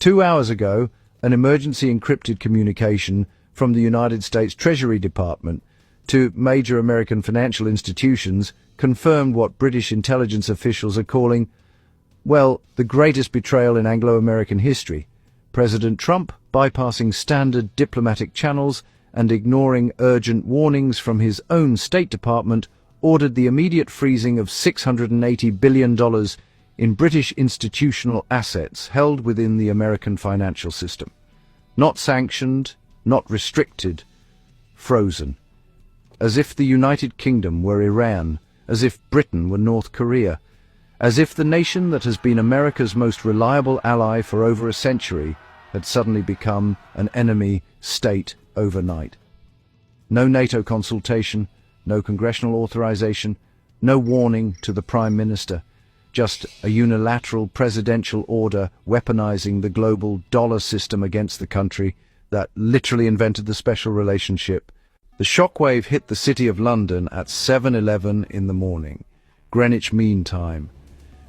2 hours ago, an emergency encrypted communication from the United States Treasury Department to major American financial institutions confirmed what British intelligence officials are calling, well, the greatest betrayal in Anglo-American history. President Trump, bypassing standard diplomatic channels and ignoring urgent warnings from his own State Department, ordered the immediate freezing of $680 billion in British institutional assets held within the American financial system. Not sanctioned, not restricted, frozen. As if the United Kingdom were Iran, as if Britain were North Korea, as if the nation that has been America's most reliable ally for over a century had suddenly become an enemy state overnight. No NATO consultation, no congressional authorization, no warning to the Prime Minister, just a unilateral presidential order weaponizing the global dollar system against the country that literally invented the special relationship. The shockwave hit the City of London at 7:11 in the morning, Greenwich Mean Time.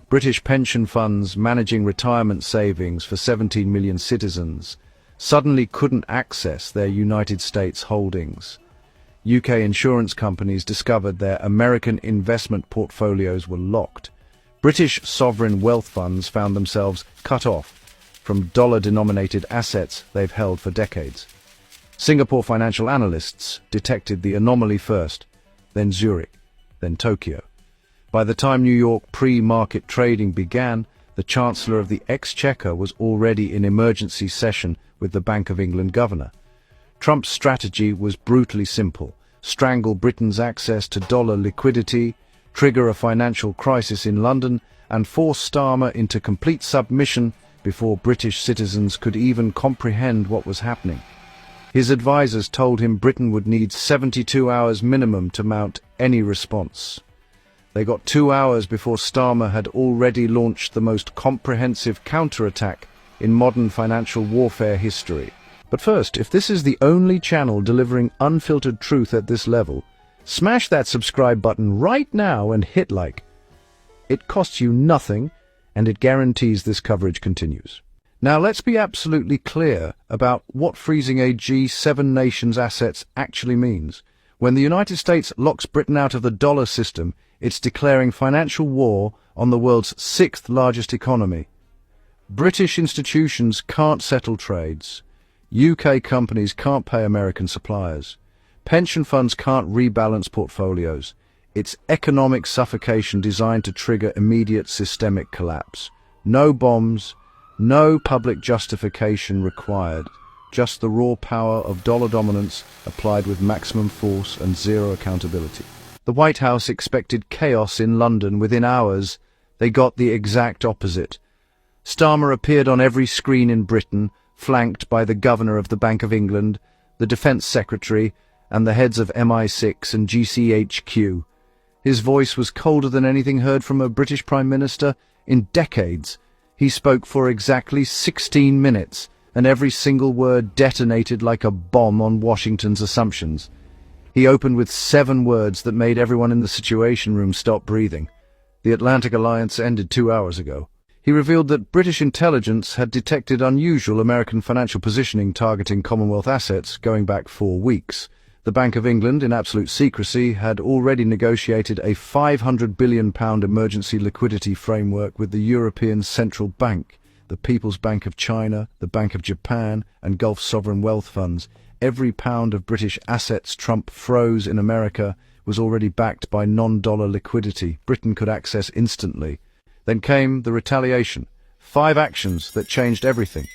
British pension funds managing retirement savings for 17 million citizens suddenly couldn't access their United States holdings. UK insurance companies discovered their American investment portfolios were locked. British sovereign wealth funds found themselves cut off from dollar-denominated assets they've held for decades. Singapore financial analysts detected the anomaly first, then Zurich, then Tokyo. By the time New York pre-market trading began, the Chancellor of the Exchequer was already in emergency session with the Bank of England governor. Trump's strategy was brutally simple: strangle Britain's access to dollar liquidity, trigger a financial crisis in London, and force Starmer into complete submission before British citizens could even comprehend what was happening. His advisors told him Britain would need 72 hours minimum to mount any response. They got 2 hours before Starmer had already launched the most comprehensive counterattack in modern financial warfare history. But first, if this is the only channel delivering unfiltered truth at this level, smash that subscribe button right now and hit like. It costs you nothing, and it guarantees this coverage continues. Now let's be absolutely clear about what freezing a G7 nation's assets actually means. When the United States locks Britain out of the dollar system, it's declaring financial war on the world's sixth largest economy. British institutions can't settle trades. UK companies can't pay American suppliers. Pension funds can't rebalance portfolios. It's economic suffocation designed to trigger immediate systemic collapse. No bombs, no public justification required, just the raw power of dollar dominance applied with maximum force and zero accountability. The White House expected chaos in London within hours. They got the exact opposite. Starmer appeared on every screen in Britain, flanked by the Governor of the Bank of England, the Defence Secretary, and the heads of MI6 and GCHQ. His voice was colder than anything heard from a British Prime Minister in decades. He spoke for exactly 16 minutes, and every single word detonated like a bomb on Washington's assumptions. He opened with 7 words that made everyone in the Situation Room stop breathing. The Atlantic Alliance ended 2 hours ago. He revealed that British intelligence had detected unusual American financial positioning targeting Commonwealth assets going back 4 weeks. The Bank of England, in absolute secrecy, had already negotiated a £500 billion emergency liquidity framework with the European Central Bank, the People's Bank of China, the Bank of Japan, and Gulf sovereign wealth funds. Every pound of British assets Trump froze in America was already backed by non-dollar liquidity Britain could access instantly. Then came the retaliation. 5 actions that changed everything.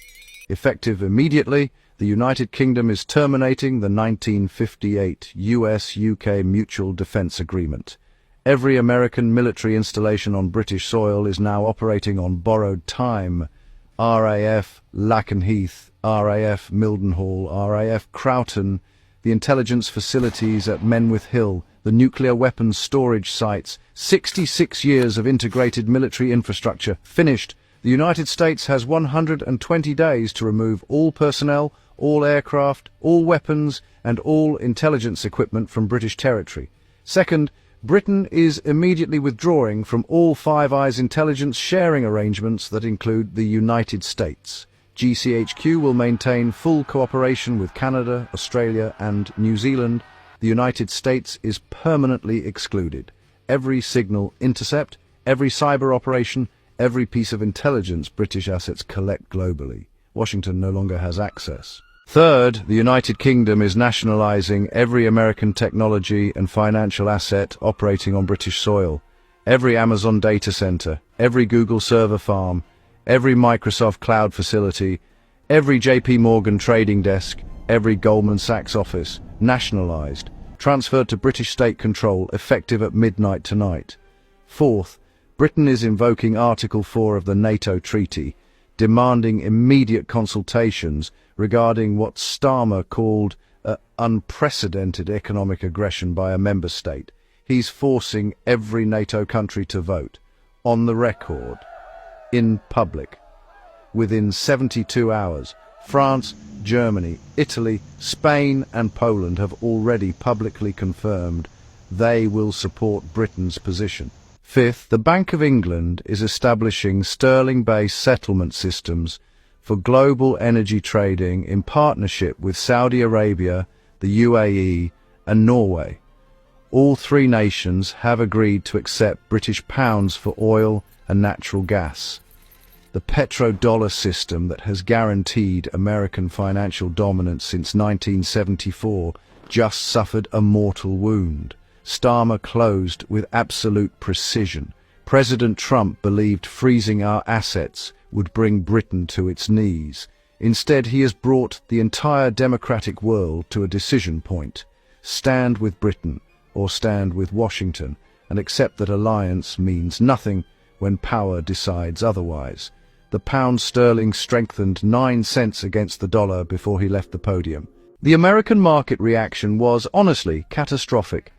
Effective immediately, the United Kingdom is terminating the 1958 US-UK Mutual Defence Agreement. Every American military installation on British soil is now operating on borrowed time. RAF Lakenheath, RAF Mildenhall, RAF Croughton, the intelligence facilities at Menwith Hill, the nuclear weapons storage sites, 66 years of integrated military infrastructure finished. The United States has 120 days to remove all personnel, all aircraft, all weapons, and all intelligence equipment from British territory. Second, Britain is immediately withdrawing from all Five Eyes intelligence sharing arrangements that include the United States. GCHQ will maintain full cooperation with Canada, Australia, and New Zealand. The United States is permanently excluded. Every signal intercept, every cyber operation, every piece of intelligence British assets collect globally. Washington no longer has access. Third, the United Kingdom is nationalizing every American technology and financial asset operating on British soil. Every Amazon data center, every Google server farm, every Microsoft cloud facility, every JP Morgan trading desk, every Goldman Sachs office, nationalized, transferred to British state control, effective at midnight tonight. Fourth, Britain is invoking Article 4 of the NATO Treaty, demanding immediate consultations regarding what Starmer called unprecedented economic aggression by a member state. He's forcing every NATO country to vote, on the record, in public. Within 72 hours, France, Germany, Italy, Spain and Poland have already publicly confirmed they will support Britain's position. Fifth, the Bank of England is establishing sterling-based settlement systems for global energy trading in partnership with Saudi Arabia, the UAE and Norway. All three nations have agreed to accept British pounds for oil and natural gas. The petrodollar system that has guaranteed American financial dominance since 1974 just suffered a mortal wound. Starmer closed with absolute precision. President Trump believed freezing our assets would bring Britain to its knees. Instead, he has brought the entire democratic world to a decision point. Stand with Britain or stand with Washington, and accept that alliance means nothing when power decides otherwise. The pound sterling strengthened 9 cents against the dollar before he left the podium. The American market reaction was, honestly, catastrophic.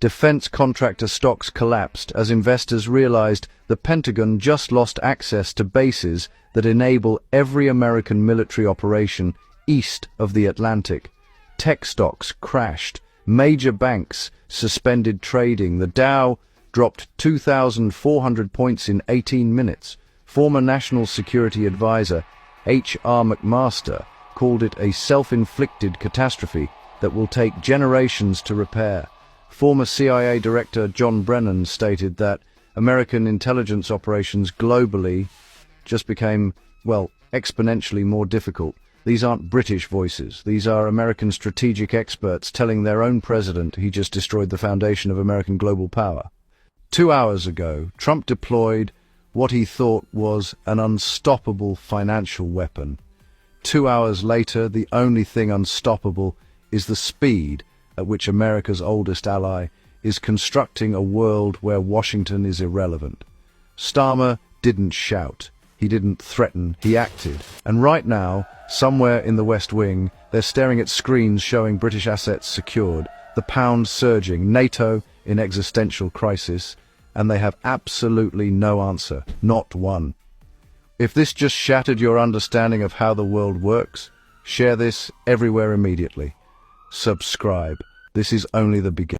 Defense contractor stocks collapsed as investors realized the Pentagon just lost access to bases that enable every American military operation east of the Atlantic. Tech stocks crashed. Major banks suspended trading. The Dow dropped 2,400 points in 18 minutes. Former National Security Advisor H.R. McMaster called it a self-inflicted catastrophe that will take generations to repair. Former CIA Director John Brennan stated that American intelligence operations globally just became, well, exponentially more difficult. These aren't British voices. These are American strategic experts telling their own president he just destroyed the foundation of American global power. 2 hours ago, Trump deployed what he thought was an unstoppable financial weapon. 2 hours later, the only thing unstoppable is the speed at which America's oldest ally is constructing a world where Washington is irrelevant. Starmer didn't shout. He didn't threaten. He acted. And right now, somewhere in the West Wing, they're staring at screens showing British assets secured, the pound surging, NATO in existential crisis, and they have absolutely no answer, not one. If this just shattered your understanding of how the world works, share this everywhere immediately. Subscribe. This is only the beginning.